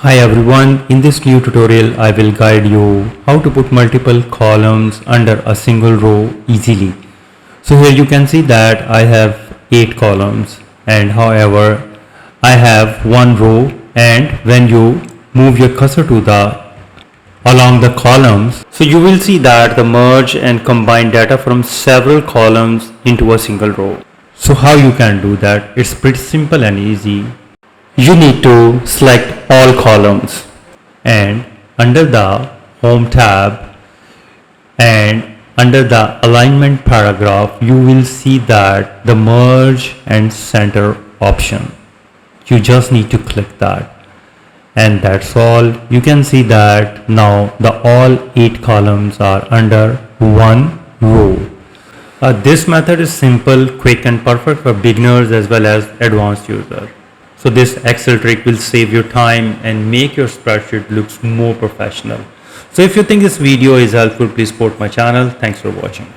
Hi everyone, in this new tutorial I will guide you how to put multiple columns under a single row easily. So here you can see that I have 8 columns and however I have one row, and when you move your cursor to the along the columns, so you will see that the merge and combine data from several columns into a single row. So how you can do that? It's pretty simple and easy. You need to select all columns and under the home tab and under the alignment paragraph you will see that the merge and center option. You just need to click that and that's all. You can see that now the all 8 columns are under one row. This method is simple, quick and perfect for beginners as well as advanced users. So this Excel trick will save your time and make your spreadsheet looks more professional. So if you think this video is helpful, please support my channel. Thanks for watching.